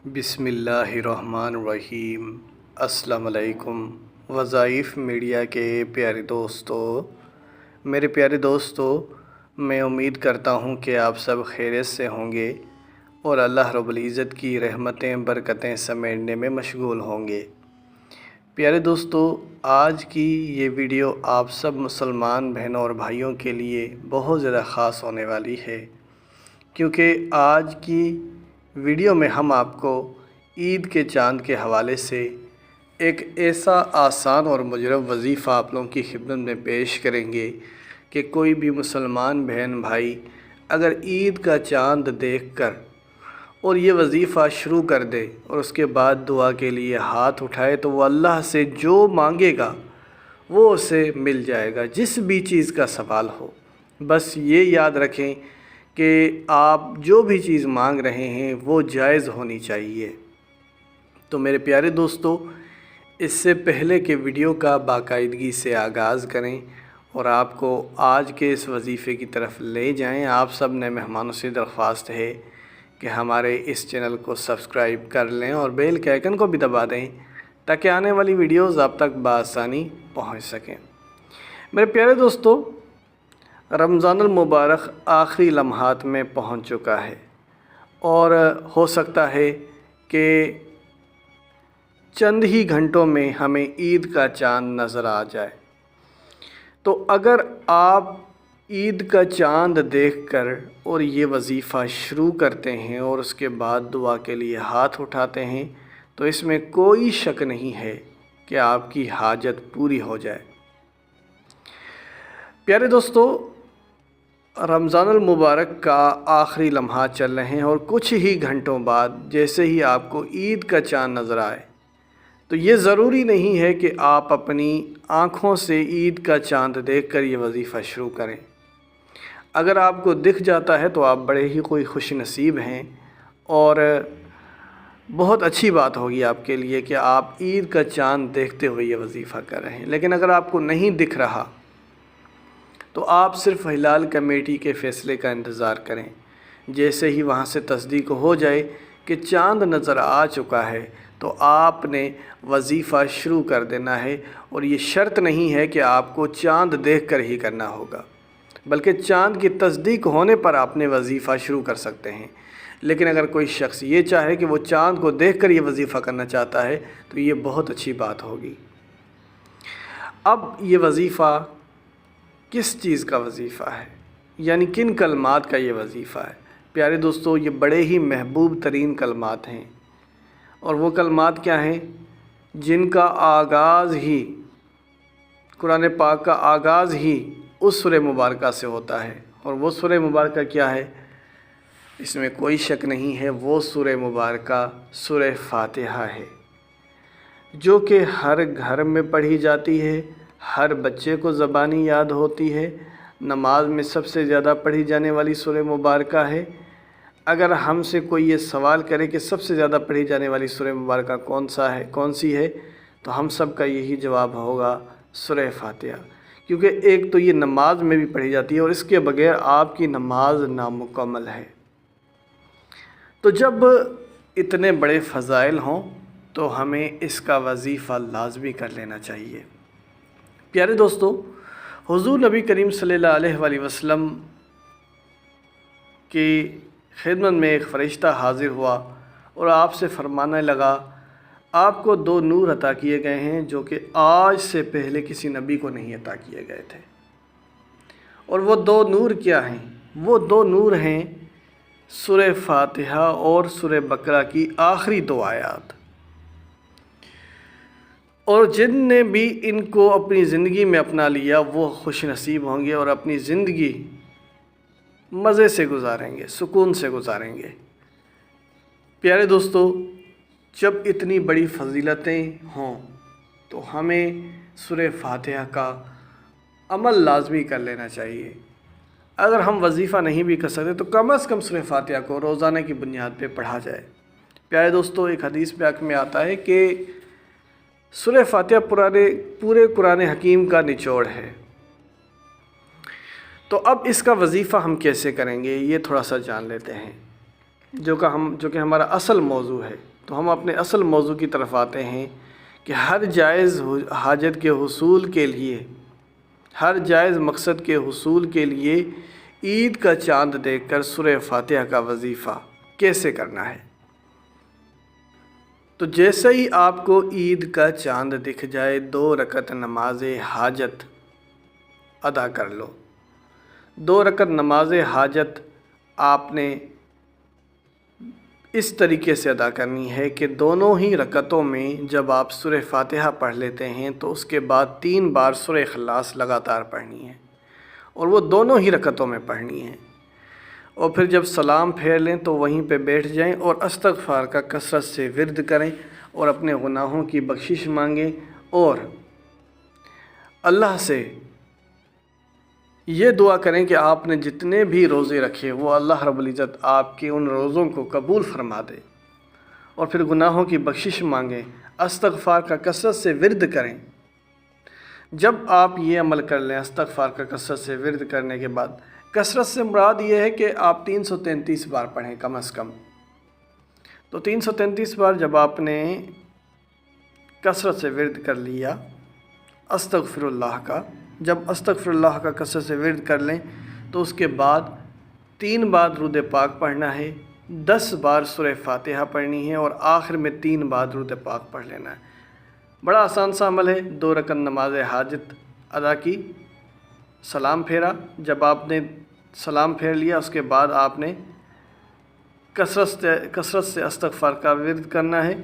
بسم اللہ الرحمن الرحیم۔ السلام علیکم وظائف میڈیا کے پیارے دوستو، میرے پیارے دوستو، میں امید کرتا ہوں کہ آپ سب خیریت سے ہوں گے اور اللہ رب العزت کی رحمتیں برکتیں سمیٹنے میں مشغول ہوں گے۔ پیارے دوستو، آج کی یہ ویڈیو آپ سب مسلمان بہنوں اور بھائیوں کے لیے بہت زیادہ خاص ہونے والی ہے، کیونکہ آج کی ویڈیو میں ہم آپ کو عید کے چاند کے حوالے سے ایک ایسا آسان اور مجرب وظیفہ آپ لوگوں کی خدمت میں پیش کریں گے کہ کوئی بھی مسلمان بہن بھائی اگر عید کا چاند دیکھ کر اور یہ وظیفہ شروع کر دے اور اس کے بعد دعا کے لیے ہاتھ اٹھائے تو وہ اللہ سے جو مانگے گا وہ اسے مل جائے گا، جس بھی چیز کا سوال ہو۔ بس یہ یاد رکھیں کہ آپ جو بھی چیز مانگ رہے ہیں وہ جائز ہونی چاہیے۔ تو میرے پیارے دوستو، اس سے پہلے کہ ویڈیو کا باقاعدگی سے آغاز کریں اور آپ کو آج کے اس وظیفے کی طرف لے جائیں، آپ سب نے مہمانوں سے درخواست ہے کہ ہمارے اس چینل کو سبسکرائب کر لیں اور بیل کے آئیکن کو بھی دبا دیں تاکہ آنے والی ویڈیوز آپ تک بآسانی پہنچ سکیں۔ میرے پیارے دوستو، رمضان المبارک آخری لمحات میں پہنچ چکا ہے اور ہو سکتا ہے کہ چند ہی گھنٹوں میں ہمیں عید کا چاند نظر آ جائے۔ تو اگر آپ عید کا چاند دیکھ کر اور یہ وظیفہ شروع کرتے ہیں اور اس کے بعد دعا کے لیے ہاتھ اٹھاتے ہیں تو اس میں کوئی شک نہیں ہے کہ آپ کی حاجت پوری ہو جائے۔ پیارے دوستو، رمضان المبارک کا آخری لمحات چل رہے ہیں اور کچھ ہی گھنٹوں بعد جیسے ہی آپ کو عید کا چاند نظر آئے تو یہ ضروری نہیں ہے کہ آپ اپنی آنکھوں سے عید کا چاند دیکھ کر یہ وظیفہ شروع کریں۔ اگر آپ کو دکھ جاتا ہے تو آپ بڑے ہی کوئی خوش نصیب ہیں اور بہت اچھی بات ہوگی آپ کے لیے کہ آپ عید کا چاند دیکھتے ہوئے یہ وظیفہ کر رہے ہیں۔ لیکن اگر آپ کو نہیں دکھ رہا تو آپ صرف ہلال کمیٹی کے فیصلے کا انتظار کریں۔ جیسے ہی وہاں سے تصدیق ہو جائے کہ چاند نظر آ چکا ہے تو آپ نے وظیفہ شروع کر دینا ہے، اور یہ شرط نہیں ہے کہ آپ کو چاند دیکھ کر ہی کرنا ہوگا، بلکہ چاند کی تصدیق ہونے پر آپ نے وظیفہ شروع کر سکتے ہیں۔ لیکن اگر کوئی شخص یہ چاہے کہ وہ چاند کو دیکھ کر یہ وظیفہ کرنا چاہتا ہے تو یہ بہت اچھی بات ہوگی۔ اب یہ وظیفہ کس چیز کا وظیفہ ہے، یعنی کن کلمات کا یہ وظیفہ ہے؟ پیارے دوستو، یہ بڑے ہی محبوب ترین کلمات ہیں، اور وہ کلمات کیا ہیں جن کا آغاز ہی قرآن پاک کا آغاز ہی اس سورہ مبارکہ سے ہوتا ہے۔ اور وہ سورہ مبارکہ کیا ہے؟ اس میں کوئی شک نہیں ہے، وہ سورہ مبارکہ سورہ فاتحہ ہے، جو کہ ہر گھر میں پڑھی جاتی ہے، ہر بچے کو زبانی یاد ہوتی ہے، نماز میں سب سے زیادہ پڑھی جانے والی سورہ مبارکہ ہے۔ اگر ہم سے کوئی یہ سوال کرے کہ سب سے زیادہ پڑھی جانے والی سورہ مبارکہ کون سی ہے تو ہم سب کا یہی جواب ہوگا سورہ فاتحہ، کیونکہ ایک تو یہ نماز میں بھی پڑھی جاتی ہے اور اس کے بغیر آپ کی نماز نامکمل ہے۔ تو جب اتنے بڑے فضائل ہوں تو ہمیں اس کا وظیفہ لازمی کر لینا چاہیے۔ پیارے دوستو، حضور نبی کریم صلی اللہ علیہ وآلہ وسلم کی خدمت میں ایک فرشتہ حاضر ہوا اور آپ سے فرمانے لگا، آپ کو 2 نور عطا کیے گئے ہیں جو کہ آج سے پہلے کسی نبی کو نہیں عطا کیے گئے تھے۔ اور وہ 2 نور کیا ہیں؟ وہ 2 نور ہیں سورہ فاتحہ اور سورہ بقرہ کی آخری 2 آیات، اور جن نے بھی ان کو اپنی زندگی میں اپنا لیا وہ خوش نصیب ہوں گے اور اپنی زندگی مزے سے گزاریں گے، سکون سے گزاریں گے۔ پیارے دوستو، جب اتنی بڑی فضیلتیں ہوں تو ہمیں سورہ فاتحہ کا عمل لازمی کر لینا چاہیے۔ اگر ہم وظیفہ نہیں بھی کر سکتے تو کم از کم سورہ فاتحہ کو روزانہ کی بنیاد پہ پڑھا جائے۔ پیارے دوستو، ایک حدیث پاک میں آتا ہے کہ سورہ فاتحہ پورے قرآن حکیم کا نچوڑ ہے۔ تو اب اس کا وظیفہ ہم کیسے کریں گے یہ تھوڑا سا جان لیتے ہیں۔ جو کہ ہمارا اصل موضوع ہے، تو ہم اپنے اصل موضوع کی طرف آتے ہیں کہ ہر جائز حاجت کے حصول کے لیے، ہر جائز مقصد کے حصول کے لیے عید کا چاند دیکھ کر سورہ فاتحہ کا وظیفہ کیسے کرنا ہے۔ تو جیسے ہی آپ کو عید کا چاند دکھ جائے 2 رکعت نماز حاجت ادا کر لو۔ 2 رکعت نماز حاجت آپ نے اس طریقے سے ادا کرنی ہے کہ دونوں ہی رکعتوں میں جب آپ سورہ فاتحہ پڑھ لیتے ہیں تو اس کے بعد 3 بار سورہ اخلاص لگاتار پڑھنی ہے، اور وہ دونوں ہی رکعتوں میں پڑھنی ہے۔ اور پھر جب سلام پھیر لیں تو وہیں پہ بیٹھ جائیں اور استغفار کا کثرت سے ورد کریں اور اپنے گناہوں کی بخشش مانگیں، اور اللہ سے یہ دعا کریں کہ آپ نے جتنے بھی روزے رکھے وہ اللہ رب العزت آپ کے ان روزوں کو قبول فرما دے، اور پھر گناہوں کی بخشش مانگیں، استغفار کا کثرت سے ورد کریں۔ جب آپ یہ عمل کر لیں، استغفار کا کثرت سے ورد کرنے کے بعد، کثرت سے مراد یہ ہے کہ آپ 333 بار پڑھیں کم از کم۔ تو 333 بار جب آپ نے کثرت سے ورد کر لیا استغفر اللہ کا، جب استغفر اللہ کا کثرت سے ورد کر لیں تو اس کے بعد 3 بار درود پاک پڑھنا ہے، 10 بار سورہ فاتحہ پڑھنی ہے، اور آخر میں 3 بار درود پاک پڑھ لینا ہے۔ بڑا آسان سا عمل ہے۔ 2 رکعت نماز حاجت ادا کی، سلام پھیرا، جب آپ نے سلام پھیر لیا اس کے بعد آپ نے کثرت سے استغفار کا ورد کرنا ہے،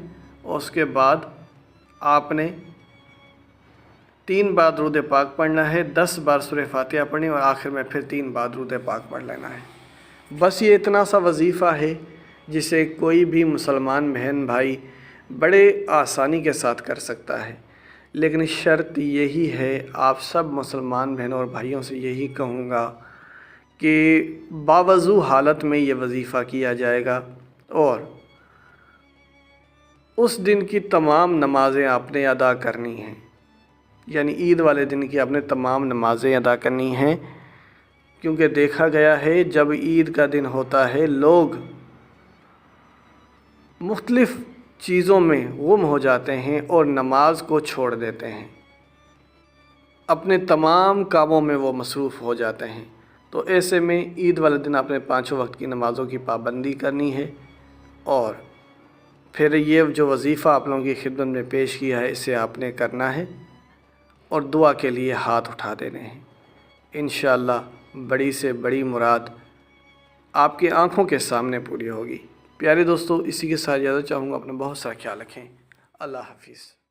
اور اس کے بعد آپ نے 3 بار درود پاک پڑھنا ہے، 10 بار سورہ فاتحہ پڑھنی، اور آخر میں پھر 3 بار درود پاک پڑھ لینا ہے۔ بس یہ اتنا سا وظیفہ ہے جسے کوئی بھی مسلمان بہن بھائی بڑے آسانی کے ساتھ کر سکتا ہے، لیکن شرط یہی ہے، آپ سب مسلمان بہنوں اور بھائیوں سے یہی کہوں گا کہ باوضو حالت میں یہ وظیفہ کیا جائے گا، اور اس دن کی تمام نمازیں آپ نے ادا کرنی ہیں، یعنی عید والے دن کی آپ نے تمام نمازیں ادا کرنی ہیں، کیونکہ دیکھا گیا ہے جب عید کا دن ہوتا ہے لوگ مختلف چیزوں میں گم ہو جاتے ہیں اور نماز کو چھوڑ دیتے ہیں، اپنے تمام کاموں میں وہ مصروف ہو جاتے ہیں۔ تو ایسے میں عید والے دن آپ نے 5 وقت کی نمازوں کی پابندی کرنی ہے، اور پھر یہ جو وظیفہ آپ لوگوں کی خدمت میں پیش کیا ہے اسے آپ نے کرنا ہے، اور دعا کے لیے ہاتھ اٹھا دینے ہیں۔ انشاءاللہ بڑی سے بڑی مراد آپ کی آنکھوں کے سامنے پوری ہوگی۔ پیارے دوستو، اسی کے ساتھ اجازت چاہوں گا، اپنا بہت سارا خیال رکھیں۔ اللہ حافظ۔